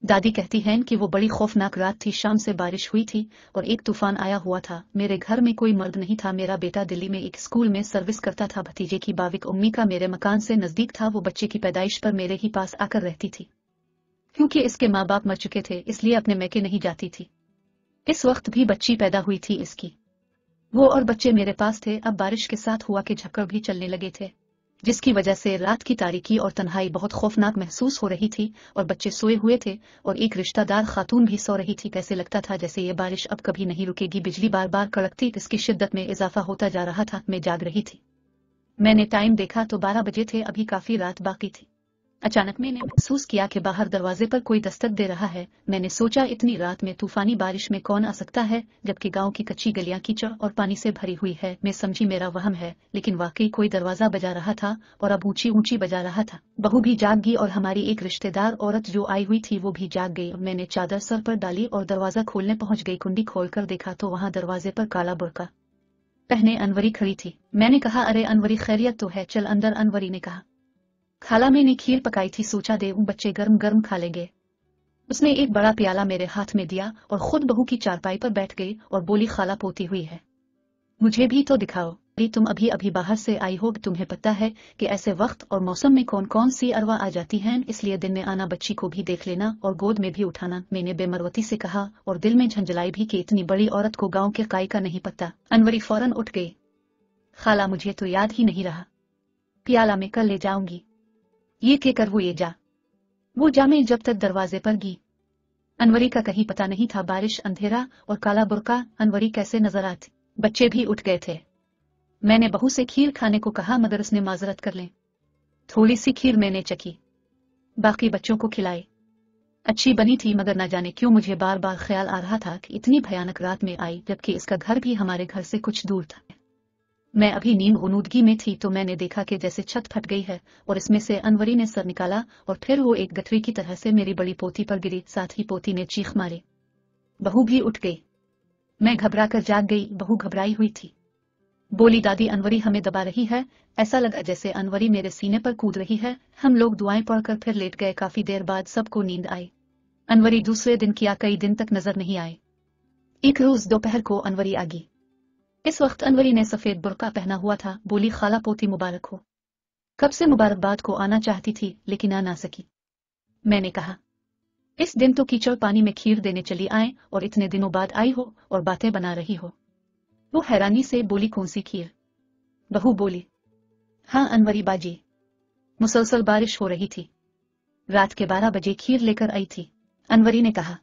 दादी कहती हैं कि वो बड़ी खौफनाक रात थी। शाम से बारिश हुई थी और एक तूफान आया हुआ था। मेरे घर में कोई मर्द नहीं था। मेरा बेटा दिल्ली में एक स्कूल में सर्विस करता था। भतीजे की बाविक उम्मी का मेरे मकान से नजदीक था। वो बच्चे की पैदाइश पर मेरे ही पास आकर रहती थी। क्योंकि इसके माँ बाप मर चुके थे इसलिए अपने मैके नहीं जाती थी। इस वक्त भी बच्ची पैदा हुई थी इसकी। वो और बच्चे मेरे पास थे। अब बारिश के साथ हुआ के झक्कड़ भी चलने लगे थे, जिसकी वजह से रात की तारीकी और तन्हाई बहुत खौफनाक महसूस हो रही थी। और बच्चे सोए हुए थे और एक रिश्तेदार खातून भी सो रही थी। कैसे लगता था जैसे ये बारिश अब कभी नहीं रुकेगी। बिजली बार बार कड़कती, इसकी शिद्दत में इजाफा होता जा रहा था। मैं जाग रही थी। मैंने टाइम देखा तो 12 बजे थे। अभी काफी रात बाकी थी। अचानक मैंने महसूस किया कि बाहर दरवाजे पर कोई दस्तक दे रहा है। मैंने सोचा इतनी रात में तूफानी बारिश में कौन आ सकता है, जबकि गांव की कच्ची गलियां कीचड़ और पानी से भरी हुई है। मैं समझी मेरा वहम है, लेकिन वाकई कोई दरवाजा बजा रहा था और अब ऊंची ऊंची बजा रहा था। बहू भी जाग गई और हमारी एक रिश्तेदार औरत जो आई हुई थी वो भी जाग गई। मैंने चादर सर पर डाली और दरवाजा खोलने पहुंच गई। कुंडी खोलकर देखा तो वहां दरवाजे पर काला बुर्का पहने अनवरी खड़ी थी। मैंने कहा, अरे अनवरी, खैरियत तो है? चल अंदर। अनवरी ने कहा, खाला मैंने खीर पकाई थी, सोचा दे बच्चे गरम गरम खा लेंगे। उसने एक बड़ा प्याला मेरे हाथ में दिया और खुद बहू की चारपाई पर बैठ गई और बोली, खाला पोती हुई है, मुझे भी तो दिखाओ। अरे तुम अभी अभी बाहर से आई हो, तुम्हें पता है कि ऐसे वक्त और मौसम में कौन कौन सी अरवा आ जाती हैं, इसलिए दिन में आना, बच्ची को भी देख लेना और गोद में भी उठाना। मैंने बेमरवती से कहा और दिल में झंझलाई भी कि इतनी बड़ी औरत को गांव के काई का नहीं पता। अनवरी फौरन उठ गई। खाला मुझे तो याद ही नहीं रहा, प्याला में कल ले जाऊंगी। ये के कर वो ये जा, वो जा। मैं जब तक दरवाजे पर गई, अनवरी का कहीं पता नहीं था। बारिश, अंधेरा और काला बुर्का, अनवरी कैसे नजर आती। बच्चे भी उठ गए थे। मैंने बहू से खीर खाने को कहा मगर उसने माजरत कर लें। थोड़ी सी खीर मैंने चखी, बाकी बच्चों को खिलाई। अच्छी बनी थी, मगर न जाने क्यों मुझे बार बार ख्याल आ रहा था कि इतनी भयानक रात में आई, जबकि इसका घर भी हमारे घर से कुछ दूर था। मैं अभी नींद उनूदगी में थी तो मैंने देखा कि जैसे छत फट गई है और इसमें से अनवरी ने सर निकाला और फिर वो एक गठरी की तरह से मेरी बड़ी पोती पर गिरी। साथ ही पोती ने चीख मारी। बहू भी उठ गई। मैं घबरा कर जाग गई। बहू घबराई हुई थी। बोली, दादी अनवरी हमें दबा रही है। ऐसा लगा जैसे अनवरी मेरे सीने पर कूद रही है। हम लोग दुआएं पढ़कर फिर लेट गए। काफी देर बाद सबको नींद आई। अनवरी दूसरे दिन किया कई दिन तक नजर नहीं आए। एक रोज दोपहर को अनवरी आ गई। इस वक्त अनवरी ने सफेद बुर्का पहना हुआ था। बोली, खाला पोती मुबारक हो। कब से मुबारकबाद को आना चाहती थी लेकिन आ ना सकी। मैंने कहा, इस दिन तो कीचड़ पानी में खीर देने चली आए और इतने दिनों बाद आई हो और बातें बना रही हो। वो हैरानी से बोली, कौन सी खीर? बहू बोली, हाँ अनवरी बाजी, मुसलसल बारिश हो रही थी, रात के 12 बजे खीर लेकर आई थी। अनवरी ने कहा,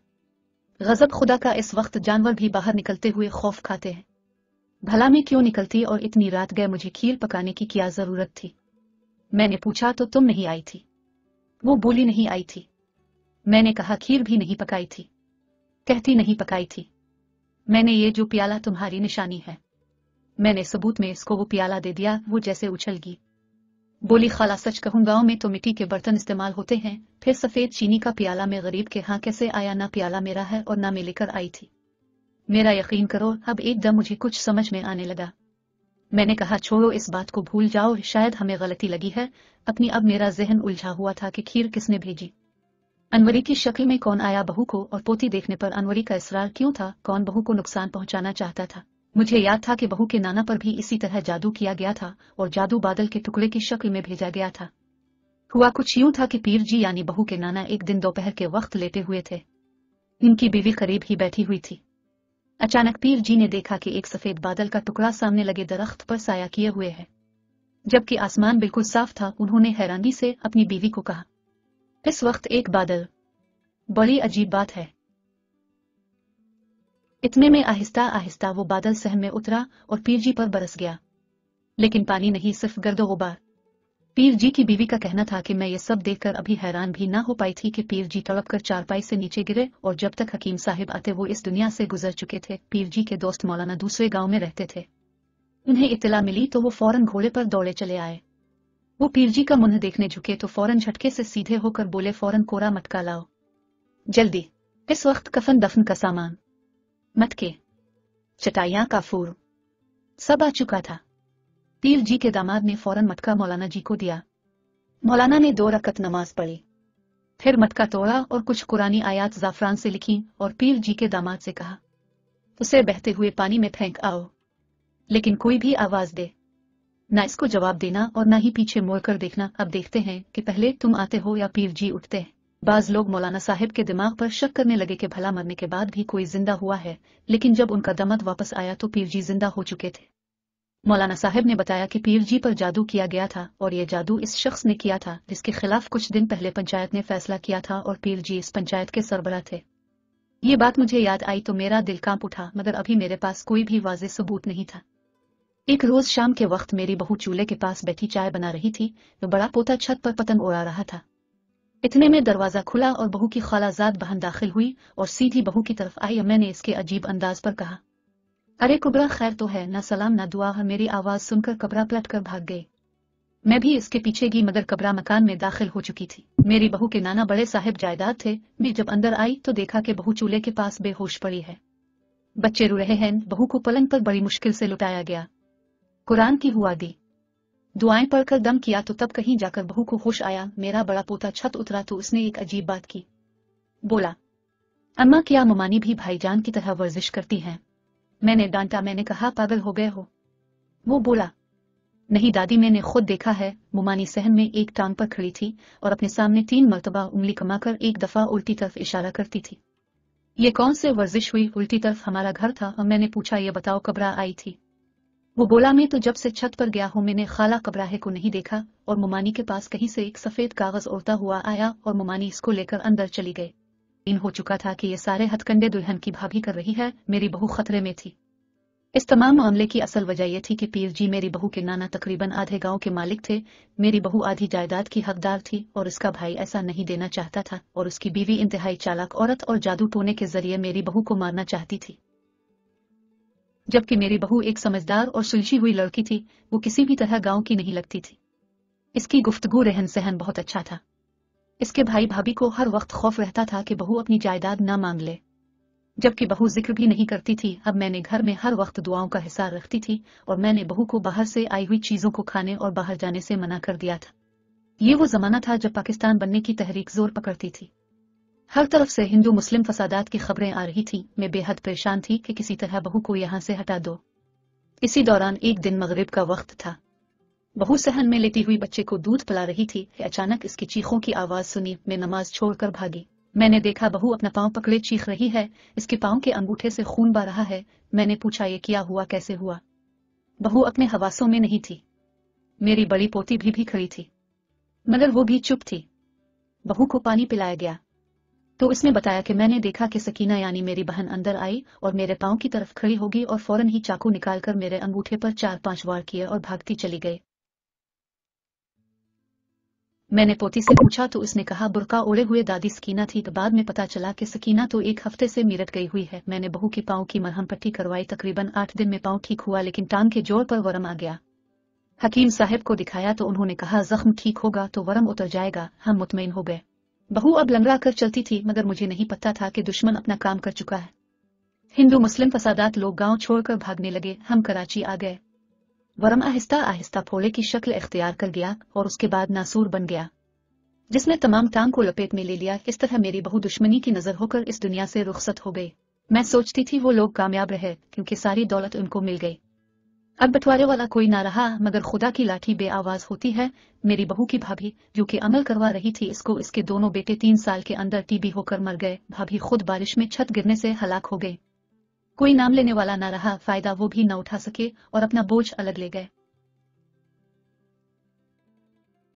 गजब खुदा का, इस वक्त जानवर भी बाहर निकलते हुए खौफ खाते हैं। भला मैं क्यों निकलती और इतनी रात गए मुझे खीर पकाने की क्या जरूरत थी? मैंने पूछा, तो तुम नहीं आई थी? वो बोली, नहीं आई थी। मैंने कहा, खीर भी नहीं पकाई थी? कहती, नहीं पकाई थी। मैंने ये जो प्याला तुम्हारी निशानी है, मैंने सबूत में इसको वो प्याला दे दिया। वो जैसे उछलगी। बोली, खाला सच कहूं, गांव में तो मिट्टी के बर्तन इस्तेमाल होते हैं, फिर सफेद चीनी का प्याला में गरीब के यहाँ कैसे आया? ना प्याला मेरा है और ना मैं लेकर आई थी। मेरा यकीन करो, अब एकदम मुझे कुछ समझ में आने लगा। मैंने कहा, छोड़ो इस बात को, भूल जाओ, शायद हमें गलती लगी है अपनी। अब मेरा जहन उलझा हुआ था कि खीर किसने भेजी, अनवरी की शक्ल में कौन आया, बहू को और पोती देखने पर अनवरी का इसरार क्यों था, कौन बहू को नुकसान पहुंचाना चाहता था। मुझे याद था कि बहू के नाना पर भी इसी तरह जादू किया गया था और जादू बादल के टुकड़े की शक्ल में भेजा गया था। हुआ कुछ यूं था कि पीर जी यानी बहू के नाना एक दिन दोपहर के वक्त लेटे हुए थे। इनकी बीवी करीब ही बैठी हुई थी। अचानक पीर जी ने देखा कि एक सफेद बादल का टुकड़ा सामने लगे दरख्त पर साया किए हुए है, जबकि आसमान बिल्कुल साफ था। उन्होंने हैरानी से अपनी बीवी को कहा, इस वक्त एक बादल, बड़ी अजीब बात है। इतने में आहिस्ता आहिस्ता वो बादल सहम में उतरा और पीर जी पर बरस गया, लेकिन पानी नहीं, सिर्फ गर्दो गुबार। पीर जी की बीवी का कहना था कि मैं ये सब देखकर अभी हैरान भी ना हो पाई थी कि पीर जी तड़प कर चारपाई से नीचे गिरे और जब तक हकीम साहिब आते वो इस दुनिया से गुजर चुके थे। पीर जी के दोस्त मौलाना दूसरे गांव में रहते थे। उन्हें इत्तला मिली तो वो फौरन घोड़े पर दौड़े चले आए। वो पीर जी का मुंह देखने झुके तो फौरन झटके से सीधे होकर बोले, फौरन कोरा मटका लाओ, जल्दी। इस वक्त कफन दफन का सामान, मटके, चटाइयां, काफूर सब आ चुका था। पीर जी के दामाद ने फौरन मटका मौलाना जी को दिया। मौलाना ने 2 रकत नमाज पढ़ी, फिर मटका तोड़ा और कुछ कुरानी आयात ज़ाफ़रान से लिखी और पीर जी के दामाद से कहा, उसे बहते हुए पानी में फेंक आओ, लेकिन कोई भी आवाज दे ना इसको जवाब देना और ना ही पीछे मुड़कर देखना। अब देखते हैं कि पहले तुम आते हो या पीर जी उठते हैं। बाज लोग मौलाना साहिब के दिमाग पर शक करने लगे कि भला मरने के बाद भी कोई जिंदा हुआ है, लेकिन जब उनका दमद वापस आया तो पीर जी जिंदा हो चुके थे। मौलाना साहिब ने बताया कि पीर जी पर जादू किया गया था और ये जादू इस शख्स ने किया था जिसके खिलाफ कुछ दिन पहले पंचायत ने फैसला किया था और पीर जी इस पंचायत के सरबराह थे। ये बात मुझे याद आई तो मेरा दिल कांप उठा, मगर अभी मेरे पास कोई भी वाज़ेह सबूत नहीं था। एक रोज शाम के वक्त मेरी बहू चूल्हे के पास बैठी चाय बना रही थी तो बड़ा पोता छत पर पतंग उड़ा रहा था। इतने में दरवाजा खुला और बहू की खालाजाद बहन दाखिल हुई और सीधी बहू की तरफ आई। मैंने इसके अजीब अंदाज पर कहा, अरे कुबरा खैर तो है? ना सलाम ना दुआ। मेरी आवाज सुनकर कबरा पलट कर भाग गई। मैं भी इसके पीछे गई, मगर कबरा मकान में दाखिल हो चुकी थी। मेरी बहू के नाना बड़े साहिब जायदाद थे। मैं जब अंदर आई तो देखा कि बहू चूल्हे के पास बेहोश पड़ी है। बच्चे रो रहे हैं। बहू को पलंग पर बड़ी मुश्किल से लुटाया गया। कुरान की हुआ दी, दुआएं पढ़कर दम किया तो तब कहीं जाकर बहू को होश आया। मेरा बड़ा पोता छत उतरा तो उसने एक अजीब बात की। बोला, अम्मा क्या मुमानी भी भाईजान की तरह वर्जिश करती हैं? मैंने डांटा। मैंने कहा, पागल हो गए हो? वो बोला, नहीं दादी, मैंने खुद देखा है। मुमानी सहन में एक टांग पर खड़ी थी और अपने सामने 3 मर्तबा उंगली कमाकर एक दफा उल्टी तरफ इशारा करती थी। ये कौन से वर्जिश हुई? उल्टी तरफ हमारा घर था। और मैंने पूछा, ये बताओ कबरा आई थी? वो बोला, मैं तो जब से छत पर गया हूँ मैंने खाला कबराहे को नहीं देखा। और मुमानी के पास कहीं से एक सफेद कागज उड़ता हुआ आया और मुमानी इसको लेकर अंदर चली गई। इन हो चुका था कि ये सारे हथकंडे दुल्हन की भाभी कर रही है। मेरी बहू खतरे में थी। इस तमाम मामले की असल वजह यह थी कि पीर जी मेरी बहू के नाना तकरीबन आधे गांव के मालिक थे। मेरी बहू आधी जायदाद की हकदार थी और इसका भाई ऐसा नहीं देना चाहता था और उसकी बीवी इंतहाई चालाक औरत और जादू टोने के जरिए मेरी बहू को मारना चाहती थी। जबकि मेरी बहू एक समझदार और सुलझी हुई लड़की थी। वो किसी भी तरह गांव की नहीं लगती थी। इसकी गुफ्तगू रहन सहन बहुत अच्छा था। इसके भाई भाभी को हर वक्त खौफ रहता था कि बहू अपनी जायदाद ना मांग ले, जबकि बहू जिक्र भी नहीं करती थी। अब मैंने घर में हर वक्त दुआओं का हिसार रखती थी और मैंने बहू को बाहर से आई हुई चीजों को खाने और बाहर जाने से मना कर दिया था। ये वो जमाना था जब पाकिस्तान बनने की तहरीक जोर पकड़ती थी। हर तरफ से हिंदू मुस्लिम फसादात की खबरें आ रही थी। मैं बेहद परेशान थी कि किसी तरह बहू को यहाँ से हटा दो। इसी दौरान एक दिन मगरिब का वक्त था। बहू सहन में लेटी हुई बच्चे को दूध पिला रही थी कि अचानक इसकी चीखों की आवाज सुनी। मैं नमाज छोड़कर भागी। मैंने देखा बहू अपना पांव पकड़े चीख रही है। इसके पांव के अंगूठे से खून बह रहा है। मैंने पूछा, ये क्या हुआ, कैसे हुआ? बहू अपने हवासों में नहीं थी। मेरी बड़ी पोती भी खड़ी थी, मगर वो भी चुप थी। बहू को पानी पिलाया गया तो इसने बताया कि मैंने देखा कि सकीना यानी मेरी बहन अंदर आई और मेरे पांव की तरफ खड़ी होगी और फौरन ही चाकू निकालकर मेरे अंगूठे पर 4-5 वार किए और भागती चली गई। मैंने पोती से पूछा तो उसने कहा, बुर्का ओढ़े हुए दादी सकीना थी। तो बाद में पता चला कि सकीना तो 1 हफ्ते से मेरठ गई हुई है। मैंने बहू के पांव की मरहम पट्टी करवाई। तकरीबन 8 दिन में पांव ठीक हुआ, लेकिन टांग के जोड़ पर वरम आ गया। हकीम साहब को दिखाया तो उन्होंने कहा, जख्म ठीक होगा तो वरम उतर जाएगा। हम मुतमईन हो गए। बहू अब लंगड़ा कर चलती थी, मगर मुझे नहीं पता था कि दुश्मन अपना काम कर चुका है। हिंदू मुस्लिम फसादात लोग गांव छोड़कर भागने लगे। हम कराची आ गए। वरम आहिस्ता आहिस्ता फोड़े की शक्ल इख्तियार कर गया और उसके बाद नासूर बन गया, जिसने तमाम टांग को लपेट में ले लिया। इस तरह मेरी बहू दुश्मनी की नजर होकर इस दुनिया से रुखसत हो गई। मैं सोचती थी वो लोग कामयाब रहे क्योंकि सारी दौलत उनको मिल गई। अब बंटवारे वाला कोई ना रहा, मगर खुदा की लाठी बेआवाज होती है। मेरी बहू की भाभी जो कि अमल करवा रही थी, इसको इसके दोनों बेटे 3 साल के अंदर टीबी होकर मर गए। भाभी खुद बारिश में छत गिरने से हलाक हो गई। कोई नाम लेने वाला ना रहा। फायदा वो भी न उठा सके और अपना बोझ अलग ले गए।